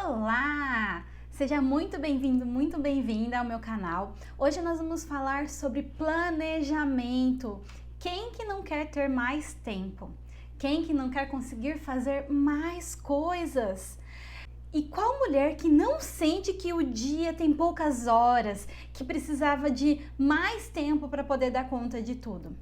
Olá! Seja muito bem-vindo, muito bem-vinda ao meu canal. Hoje nós vamos falar sobre planejamento. Quem que não quer ter mais tempo? Quem que não quer conseguir fazer mais coisas? E qual mulher que não sente que o dia tem poucas horas, que precisava de mais tempo para poder dar conta de tudo?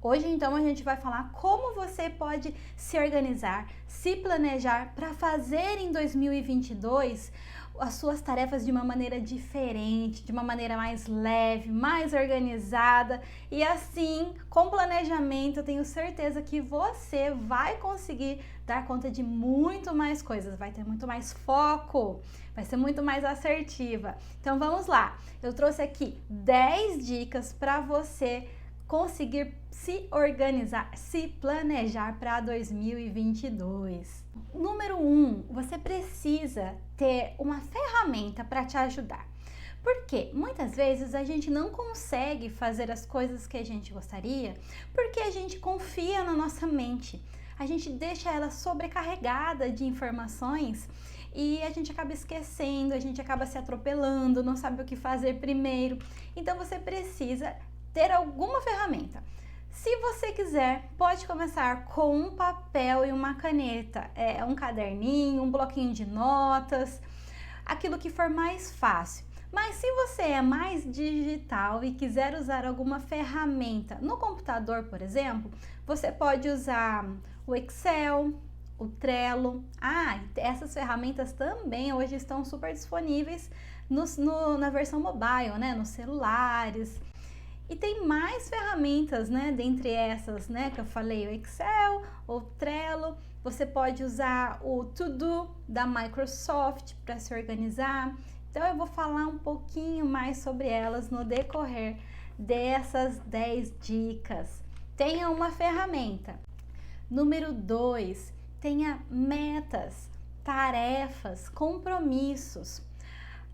Hoje, então, a gente vai falar como você pode se organizar, se planejar para fazer em 2022 as suas tarefas de uma maneira diferente, de uma maneira mais leve, mais organizada e assim, com planejamento, eu tenho certeza que você vai conseguir dar conta de muito mais coisas, vai ter muito mais foco, vai ser muito mais assertiva. Então vamos lá, eu trouxe aqui 10 dicas para você conseguir se organizar, se planejar para 2022. Número 1, você precisa ter uma ferramenta para te ajudar. Porque muitas vezes a gente não consegue fazer as coisas que a gente gostaria porque a gente confia na nossa mente. A gente deixa ela sobrecarregada de informações e a gente acaba esquecendo, a gente acaba se atropelando, não sabe o que fazer primeiro. Então você precisa ter alguma ferramenta. Se você quiser, pode começar com um papel e uma caneta, um caderninho, um bloquinho de notas, aquilo que for mais fácil. Mas se você é mais digital e quiser usar alguma ferramenta no computador, por exemplo, você pode usar o Excel, o Trello. Essas ferramentas também hoje estão super disponíveis na versão mobile, né, nos celulares. E tem mais ferramentas, né, dentre essas, né, que eu falei, o Excel, o Trello. Você pode usar o To-Do da Microsoft para se organizar. Então eu vou falar um pouquinho mais sobre elas no decorrer dessas 10 dicas. Tenha uma ferramenta. Número 2, tenha metas, tarefas, compromissos.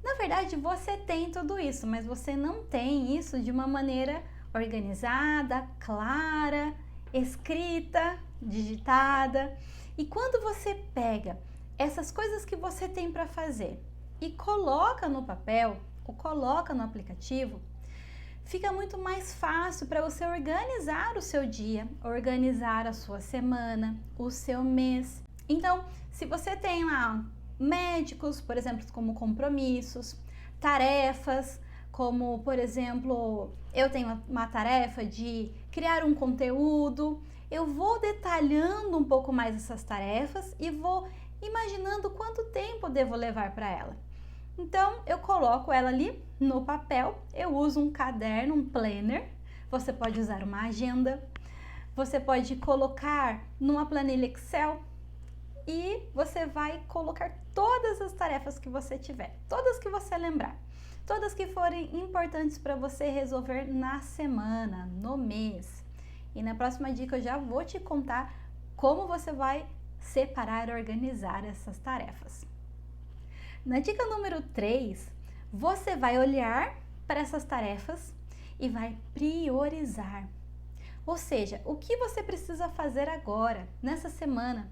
Na verdade, você tem tudo isso, mas você não tem isso de uma maneira organizada, clara, escrita, digitada. E quando você pega essas coisas que você tem para fazer e coloca no papel ou coloca no aplicativo, fica muito mais fácil para você organizar o seu dia, organizar a sua semana, o seu mês. Então, se você tem lá médicos, por exemplo, como compromissos, tarefas, como, por exemplo, eu tenho uma tarefa de criar um conteúdo, eu vou detalhando um pouco mais essas tarefas e vou imaginando quanto tempo eu devo levar para ela. Então, eu coloco ela ali no papel, eu uso um caderno, um planner, você pode usar uma agenda, você pode colocar numa planilha Excel, e você vai colocar todas as tarefas que você tiver, todas que você lembrar, todas que forem importantes para você resolver na semana, no mês. E na próxima dica eu já vou te contar como você vai separar e organizar essas tarefas. Na dica número 3, você vai olhar para essas tarefas e vai priorizar. Ou seja, o que você precisa fazer agora, nessa semana,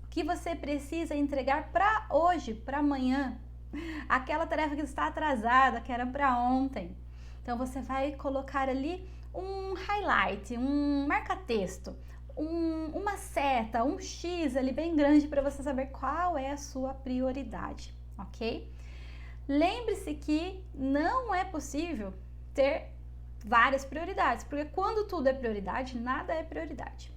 que você precisa entregar para hoje, para amanhã, aquela tarefa que está atrasada, que era para ontem. Então você vai colocar ali um highlight, um marca-texto, uma seta, um X ali bem grande para você saber qual é a sua prioridade, ok? Lembre-se que não é possível ter várias prioridades, porque quando tudo é prioridade, nada é prioridade.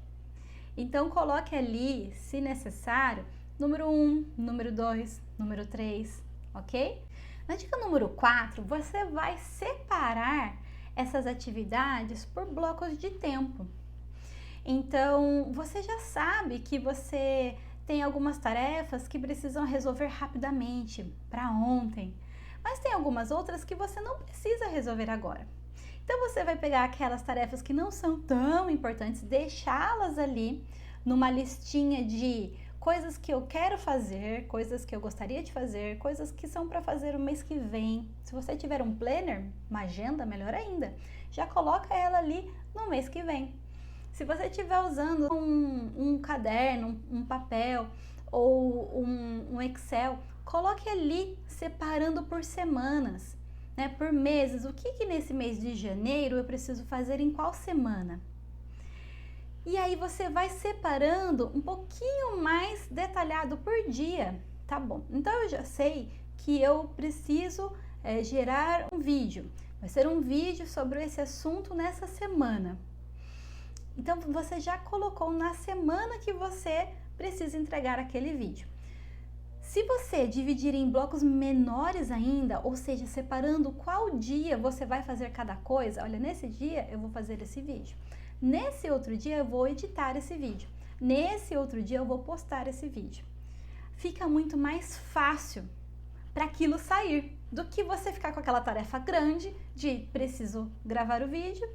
Então, coloque ali, se necessário, número 1, número 2, número 3, ok? Na dica número 4, você vai separar essas atividades por blocos de tempo. Então, você já sabe que você tem algumas tarefas que precisam resolver rapidamente, para ontem, mas tem algumas outras que você não precisa resolver agora. Então você vai pegar aquelas tarefas que não são tão importantes, deixá-las ali numa listinha de coisas que eu quero fazer, coisas que eu gostaria de fazer, coisas que são para fazer o mês que vem. Se você tiver um planner, uma agenda, melhor ainda, já coloca ela ali no mês que vem. Se você estiver usando um caderno, um papel, ou um Excel, coloque ali separando por semanas, né, por meses. O que nesse mês de janeiro eu preciso fazer em qual semana? E aí você vai separando um pouquinho mais detalhado por dia, tá bom? Então eu já sei que eu preciso gerar um vídeo. Vai ser um vídeo sobre esse assunto nessa semana. Então você já colocou na semana que você precisa entregar aquele vídeo. Se você dividir em blocos menores ainda, ou seja, separando qual dia você vai fazer cada coisa, olha, nesse dia eu vou fazer esse vídeo. Nesse outro dia eu vou editar esse vídeo. Nesse outro dia eu vou postar esse vídeo. Fica muito mais fácil para aquilo sair do que você ficar com aquela tarefa grande de preciso gravar o vídeo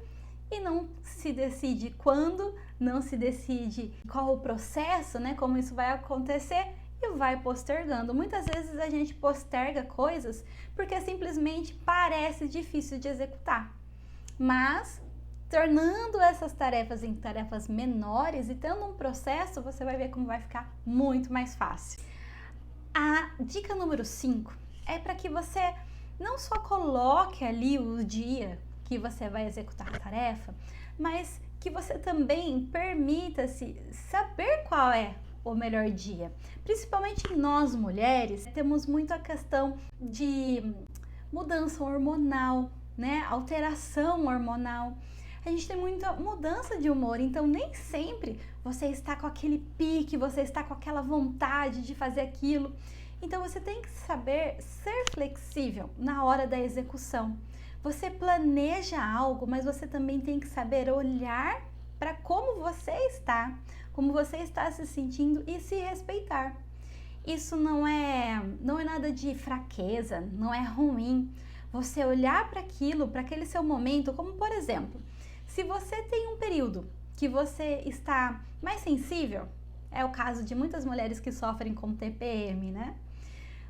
e não se decide quando, não se decide qual o processo, né, como isso vai acontecer e vai postergando. Muitas vezes a gente posterga coisas porque simplesmente parece difícil de executar, mas tornando essas tarefas em tarefas menores e tendo um processo, você vai ver como vai ficar muito mais fácil. A dica número 5 é para que você não só coloque ali o dia que você vai executar a tarefa, mas que você também permita-se saber qual é o melhor dia. Principalmente nós mulheres, temos muito a questão de mudança hormonal, né? Alteração hormonal. A gente tem muita mudança de humor, então nem sempre você está com aquele pique, você está com aquela vontade de fazer aquilo. Então você tem que saber ser flexível na hora da execução. Você planeja algo, mas você também tem que saber olhar para como você está se sentindo e se respeitar. Isso não é nada de fraqueza, não é ruim. Você olhar para aquilo, para aquele seu momento, como por exemplo, se você tem um período que você está mais sensível, é o caso de muitas mulheres que sofrem com TPM, né?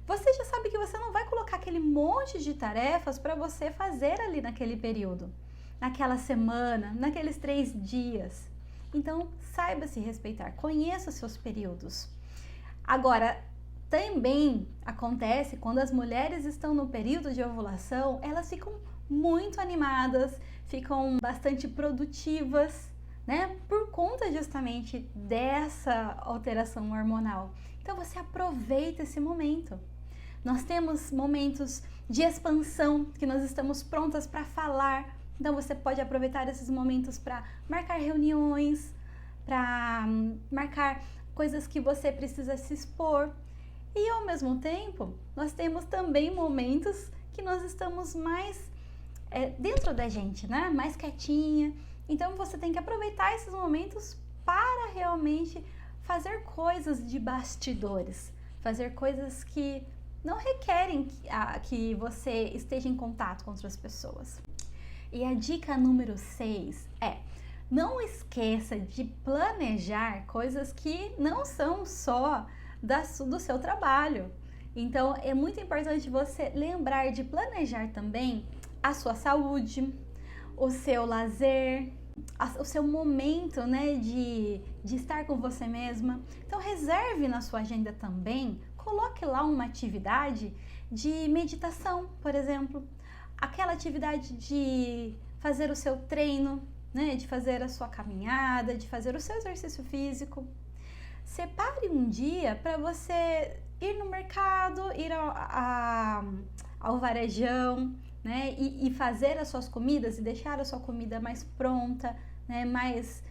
Você já sabe que você não vai colocar aquele monte de tarefas para você fazer ali naquele período, naquela semana, naqueles 3 dias. Então, saiba se respeitar, conheça os seus períodos. Agora, também acontece quando as mulheres estão no período de ovulação, elas ficam muito animadas, ficam bastante produtivas, né? Por conta justamente dessa alteração hormonal. Então, você aproveita esse momento. Nós temos momentos de expansão que nós estamos prontas para falar. Então você pode aproveitar esses momentos para marcar reuniões, para marcar coisas que você precisa se expor. E ao mesmo tempo, nós temos também momentos que nós estamos mais dentro da gente, né? Mais quietinha. Então você tem que aproveitar esses momentos para realmente fazer coisas de bastidores, fazer coisas que não requerem que você esteja em contato com outras pessoas. E a dica número 6 é: não esqueça de planejar coisas que não são só do seu trabalho. Então, é muito importante você lembrar de planejar também a sua saúde, o seu lazer, o seu momento, né, de estar com você mesma. Então, reserve na sua agenda também, coloque lá uma atividade de meditação, por exemplo, aquela atividade de fazer o seu treino, né, de fazer a sua caminhada, de fazer o seu exercício físico. Separe um dia para você ir no mercado, ir ao varejão, né, e fazer as suas comidas e deixar a sua comida mais pronta, né, mais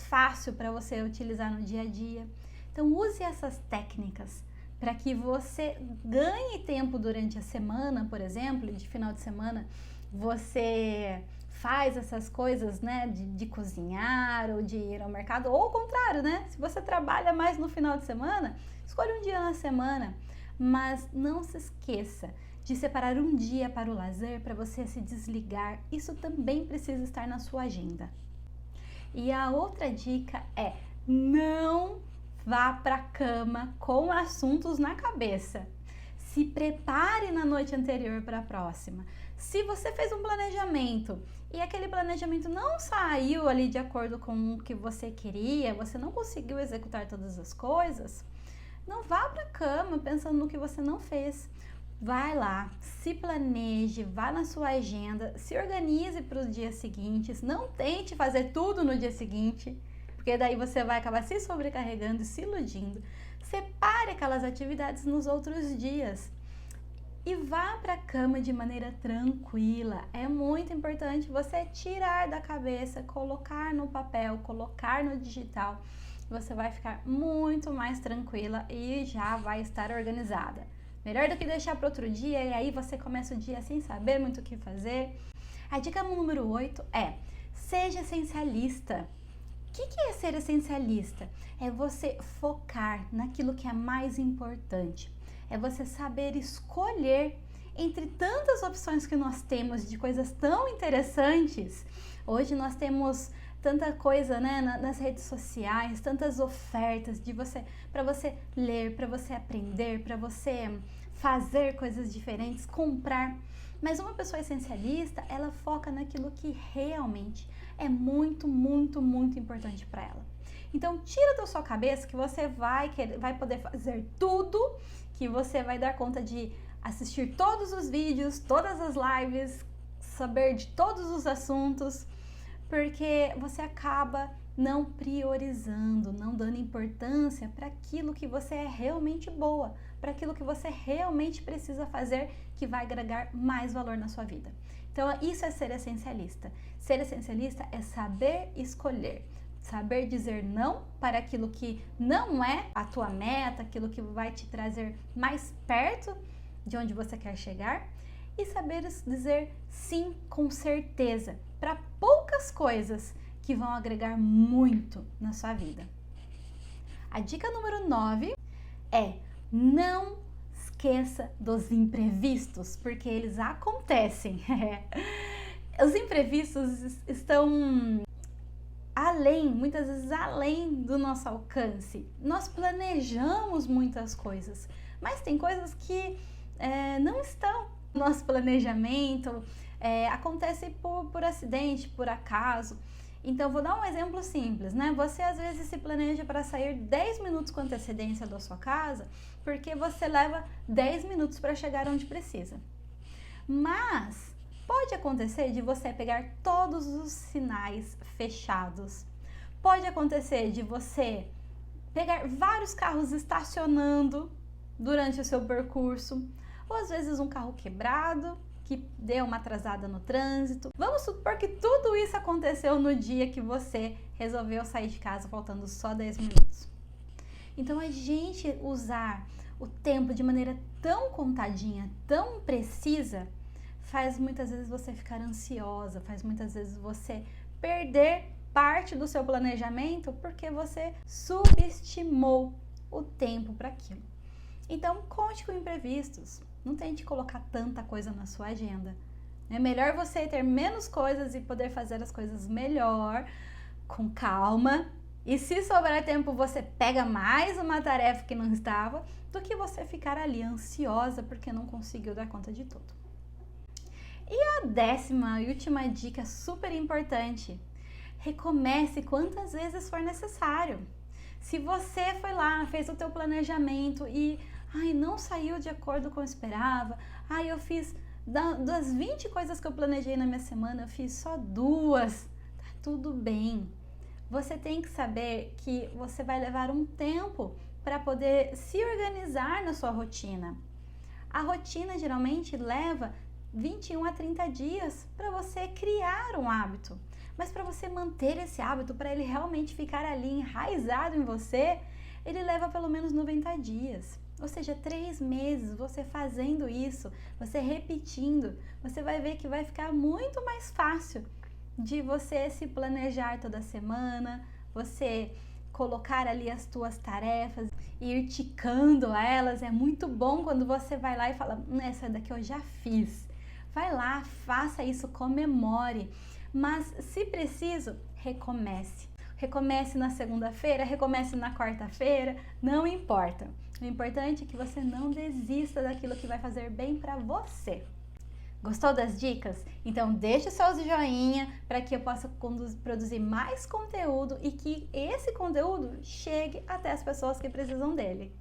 fácil para você utilizar no dia a dia. Então use essas técnicas para que você ganhe tempo durante a semana, por exemplo, de final de semana, você faz essas coisas, né, de cozinhar ou de ir ao mercado, ou ao contrário, né, se você trabalha mais no final de semana, escolha um dia na semana, mas não se esqueça de separar um dia para o lazer, para você se desligar. Isso também precisa estar na sua agenda. E a outra dica é: não vá para a cama com assuntos na cabeça. Se prepare na noite anterior para a próxima. Se você fez um planejamento e aquele planejamento não saiu ali de acordo com o que você queria, você não conseguiu executar todas as coisas, Não vá para a cama pensando no que você não fez. Vai lá, se planeje, vá na sua agenda, se organize para os dias seguintes, não tente fazer tudo no dia seguinte, porque daí você vai acabar se sobrecarregando e se iludindo. Separe aquelas atividades nos outros dias e vá para a cama de maneira tranquila. É muito importante você tirar da cabeça, colocar no papel, colocar no digital. Você vai ficar muito mais tranquila e já vai estar organizada. Melhor do que deixar para outro dia e aí você começa o dia sem saber muito o que fazer. A dica número 8 é: seja essencialista. O que é ser essencialista? É você focar naquilo que é mais importante. É você saber escolher entre tantas opções que nós temos de coisas tão interessantes. Hoje nós temos tanta coisa, né, nas redes sociais, tantas ofertas para você ler, para você aprender, para você fazer coisas diferentes, comprar. Mas uma pessoa essencialista, ela foca naquilo que realmente é muito, muito, muito importante para ela. Então, tira da sua cabeça que você vai poder fazer tudo, que você vai dar conta de assistir todos os vídeos, todas as lives, saber de todos os assuntos, porque você acaba não priorizando, não dando importância para aquilo que você é realmente boa, para aquilo que você realmente precisa fazer, que vai agregar mais valor na sua vida. Então, isso é ser essencialista. Ser essencialista é saber escolher, saber dizer não para aquilo que não é a tua meta, aquilo que vai te trazer mais perto de onde você quer chegar, e saber dizer sim com certeza para poucas coisas que vão agregar muito na sua vida. A dica número 9 é: não esqueça dos imprevistos, porque eles acontecem. Os imprevistos estão muitas vezes além do nosso alcance. Nós planejamos muitas coisas, mas tem coisas que não estão no nosso planejamento, acontece por acidente, por acaso. Então, vou dar um exemplo simples, né? Você às vezes se planeja para sair 10 minutos com antecedência da sua casa, porque você leva 10 minutos para chegar onde precisa. Mas pode acontecer de você pegar todos os sinais fechados. Pode acontecer de você pegar vários carros estacionando durante o seu percurso, ou às vezes um carro quebrado, que deu uma atrasada no trânsito. Vamos supor que tudo isso aconteceu no dia que você resolveu sair de casa faltando só 10 minutos. Então, a gente usar o tempo de maneira tão contadinha, tão precisa, faz muitas vezes você ficar ansiosa, faz muitas vezes você perder parte do seu planejamento porque você subestimou o tempo para aquilo. Então, conte com imprevistos. Não tente colocar tanta coisa na sua agenda. É melhor você ter menos coisas e poder fazer as coisas melhor, com calma. E se sobrar tempo, você pega mais uma tarefa que não estava, do que você ficar ali ansiosa porque não conseguiu dar conta de tudo. E a 10ª e última dica super importante: recomece quantas vezes for necessário. Se você foi lá, fez o teu planejamento e não saiu de acordo com o que eu esperava, eu fiz das 20 coisas que eu planejei na minha semana, eu fiz só 2, tá tudo bem. Você tem que saber que você vai levar um tempo para poder se organizar na sua rotina. A rotina geralmente leva 21 a 30 dias para você criar um hábito. Mas para você manter esse hábito, para ele realmente ficar ali enraizado em você, ele leva pelo menos 90 dias. Ou seja, 3 meses você fazendo isso, você repetindo, você vai ver que vai ficar muito mais fácil de você se planejar toda semana, você colocar ali as tuas tarefas e ir ticando elas. É muito bom quando você vai lá e fala: essa daqui eu já fiz. Vai lá, faça isso, comemore. Mas, se preciso, recomece. Recomece na segunda-feira, recomece na quarta-feira, não importa. O importante é que você não desista daquilo que vai fazer bem para você. Gostou das dicas? Então deixe o seu joinha para que eu possa produzir mais conteúdo e que esse conteúdo chegue até as pessoas que precisam dele.